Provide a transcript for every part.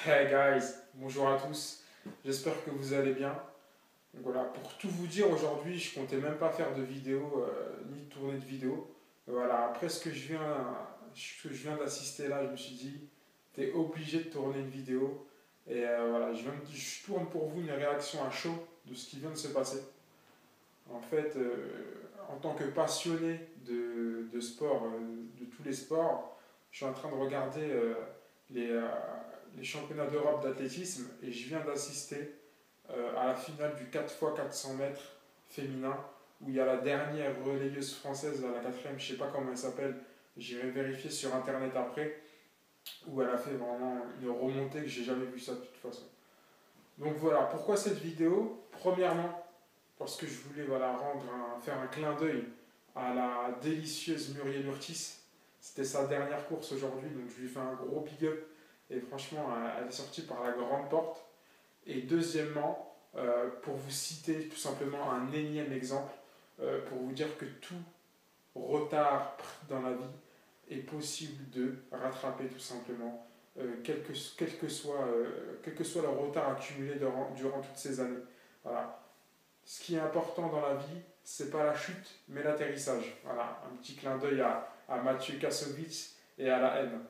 Hey guys, bonjour à tous, j'espère que vous allez bien. Donc voilà, pour tout vous dire, aujourd'hui je comptais même pas faire de vidéo, ni de tourner de vidéo. Voilà, après ce que je viens d'assister là, je me suis dit, t'es obligé de tourner une vidéo. Et voilà, je tourne pour vous une réaction à chaud de ce qui vient de se passer. En fait, en tant que passionné de sport, de tous les sports, je suis en train de regarder les, euh, les championnats d'Europe d'athlétisme et je viens d'assister à la finale du 4x400 mètres féminin où il y a la dernière relayeuse française, la quatrième, je ne sais pas comment elle s'appelle, j'irai vérifier sur internet après, où elle a fait vraiment une remontée que j'ai jamais vu ça de toute façon. Donc voilà, pourquoi cette vidéo? Premièrement, parce que je voulais voilà, faire un clin d'œil à la délicieuse Muriel Urtis. C'était sa dernière course aujourd'hui, donc je lui fais un gros big up. Et franchement, elle est sortie par la grande porte. Et deuxièmement, pour vous citer tout simplement un énième exemple, pour vous dire que tout retard pris dans la vie est possible de rattraper tout simplement, quel que soit le retard accumulé durant toutes ces années. Voilà. Ce qui est important dans la vie, c'est pas la chute, mais l'atterrissage. Voilà, un petit clin d'œil à Mathieu Kassovitz et à la haine.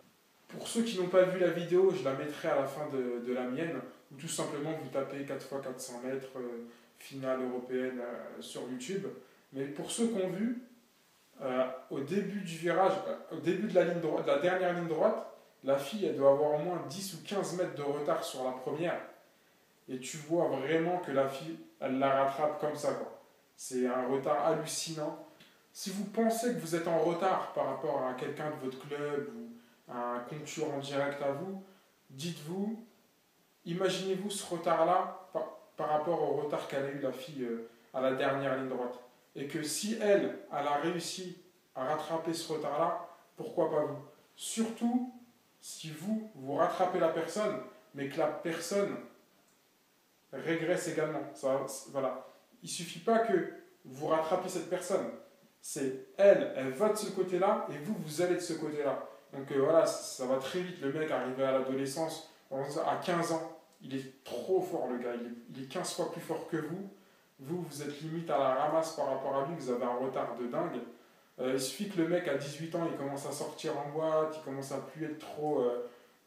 Pour ceux qui n'ont pas vu la vidéo, je la mettrai à la fin de la mienne, ou tout simplement vous tapez 4x400 mètres, finale européenne sur YouTube. Mais pour ceux qui ont vu, au début du virage, au début de de la dernière ligne droite, la fille elle doit avoir au moins 10 ou 15 mètres de retard sur la première. Et tu vois vraiment que la fille, elle la rattrape comme ça, quoi. C'est un retard hallucinant. Si vous pensez que vous êtes en retard par rapport à quelqu'un de votre club ou à un concurrent direct à vous, dites-vous, imaginez-vous ce retard-là par rapport au retard qu'elle a eu la fille à la dernière ligne droite. Et que si elle a réussi à rattraper ce retard-là, pourquoi pas vous? Surtout si vous rattrapez la personne, mais que la personne régresse également. Voilà. Il ne suffit pas que vous rattrapez cette personne. C'est elle va de ce côté-là et vous allez de ce côté-là. Donc voilà, ça va très vite. Le mec arrivé à l'adolescence, à 15 ans, il est trop fort le gars. Il est 15 fois plus fort que vous. Vous êtes limite à la ramasse par rapport à lui, vous avez un retard de dingue. Il suffit que le mec à 18 ans, il commence à sortir en boîte, il commence à plus être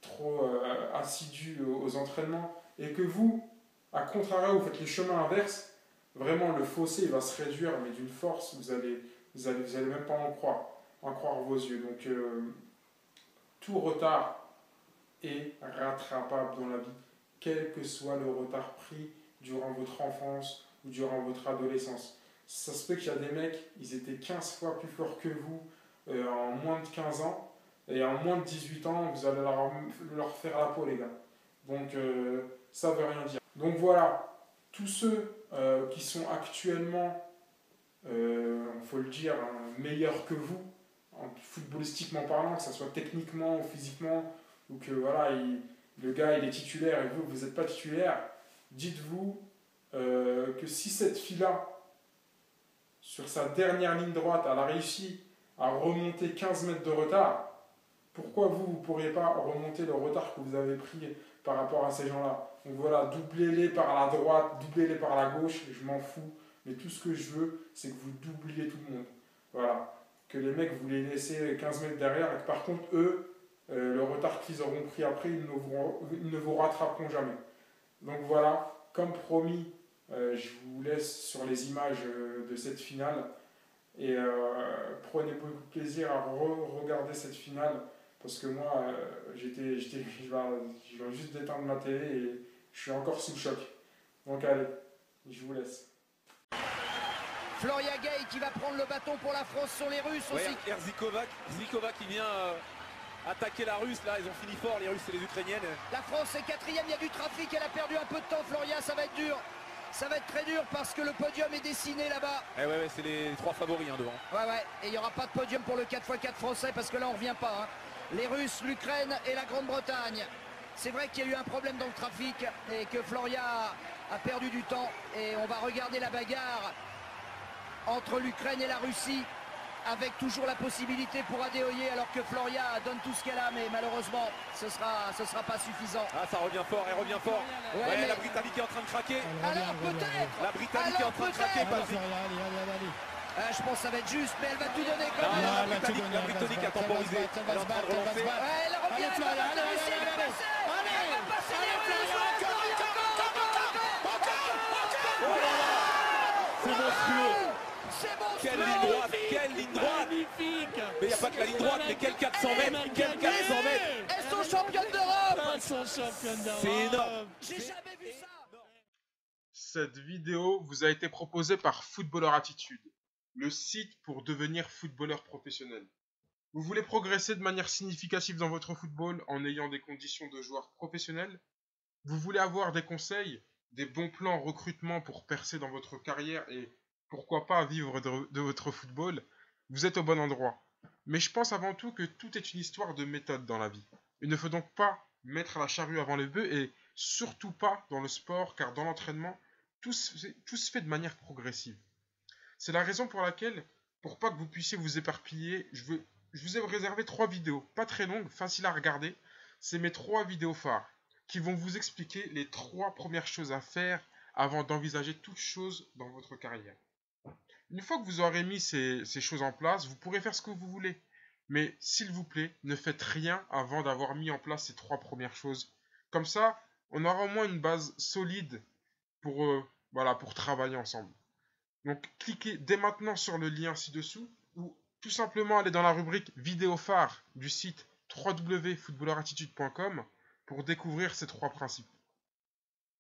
trop assidu aux entraînements, et que vous, à contrario, vous faites le chemin inverse, vraiment le fossé il va se réduire, mais d'une force, vous allez même pas en croire vos yeux. Donc tout retard est rattrapable dans la vie, quel que soit le retard pris durant votre enfance ou durant votre adolescence. Ça se peut qu'il y a des mecs, ils étaient 15 fois plus forts que vous en moins de 15 ans, et en moins de 18 ans, vous allez leur faire la peau, les gars. Donc ça veut rien dire. Donc voilà, tous ceux qui sont actuellement, il faut le dire, meilleurs que vous, footballistiquement parlant, que ce soit techniquement ou physiquement, ou que voilà, le gars il est titulaire et vous n'êtes pas titulaire, dites-vous que si cette fille-là, sur sa dernière ligne droite, elle a réussi à remonter 15 mètres de retard, pourquoi vous ne pourriez pas remonter le retard que vous avez pris par rapport à ces gens-là? Donc voilà, doublez-les par la droite, doublez-les par la gauche, je m'en fous. Mais tout ce que je veux, c'est que vous doubliez tout le monde. Voilà. Que les mecs, vous les laissez 15 mètres derrière et que par contre, eux, le retard qu'ils auront pris après, ils ne vous rattraperont jamais. Donc voilà, comme promis, je vous laisse sur les images de cette finale. Et prenez beaucoup de plaisir à regarder cette finale. Parce que moi, je vais juste d'éteindre ma télé et je suis encore sous le choc. Donc allez, je vous laisse. Floria Gay qui va prendre le bâton pour la France sur les Russes aussi. Zikova qui vient attaquer la Russe. Là, ils ont fini fort, les Russes et les Ukrainiennes. La France est quatrième, il y a du trafic, elle a perdu un peu de temps, Floria, ça va être dur. Ça va être très dur parce que le podium est dessiné là-bas. Ouais, c'est les trois favoris devant. Ouais, et il n'y aura pas de podium pour le 4x4 français parce que là on revient pas. Les Russes, l'Ukraine et la Grande-Bretagne. C'est vrai qu'il y a eu un problème dans le trafic et que Floria a perdu du temps. Et on va regarder la bagarre entre l'Ukraine et la Russie. avec toujours la possibilité pour Adéoyé, alors que Floria donne tout ce qu'elle a, mais malheureusement, ce sera pas suffisant. Ah, ça revient fort, elle revient fort. Ouais, Ouais, mais- la Britannique est en train de craquer. Alors peut-être. La Britannique est en train de craquer, Patrick. Je pense que ça va être juste, mais elle va tout donner quand Non, même. non, la Britannique a temporisé. Elle est en train de relancer. Ouais, elle revient, elle va pas réussir, elle va passer. Elle va passer les Russes. C'est monstrueux. C'est bon. Quelle ligne droite, quelle ligne droite. Magnifique. Mais il n'y a pas que la ligne droite, mais quel 400 mètres, quel 400 mètres. Elles sont championnes d'Europe. Elles sont championnes d'Europe. C'est énorme. J'ai jamais vu ça. Cette vidéo vous a été proposée par Footballeur Attitude, le site pour devenir footballeur professionnel. Vous voulez progresser de manière significative dans votre football en ayant des conditions de joueur professionnel? Vous voulez avoir des conseils, des bons plans en recrutement pour percer dans votre carrière et pourquoi pas vivre de votre football? Vous êtes au bon endroit. Mais je pense avant tout que tout est une histoire de méthode dans la vie. Il ne faut donc pas mettre la charrue avant les bœufs et surtout pas dans le sport, car dans l'entraînement, tout se fait de manière progressive. C'est la raison pour laquelle, pour pas que vous puissiez vous éparpiller, je vous ai réservé 3 vidéos, pas très longues, faciles à regarder. C'est mes 3 vidéos phares qui vont vous expliquer les 3 premières choses à faire avant d'envisager toute chose dans votre carrière. Une fois que vous aurez mis ces choses en place, vous pourrez faire ce que vous voulez. Mais s'il vous plaît, ne faites rien avant d'avoir mis en place ces 3 premières choses. Comme ça, on aura au moins une base solide pour travailler ensemble. Donc cliquez dès maintenant sur le lien ci-dessous ou tout simplement aller dans la rubrique vidéo phare du site www.footballerattitude.com pour découvrir ces 3 principes.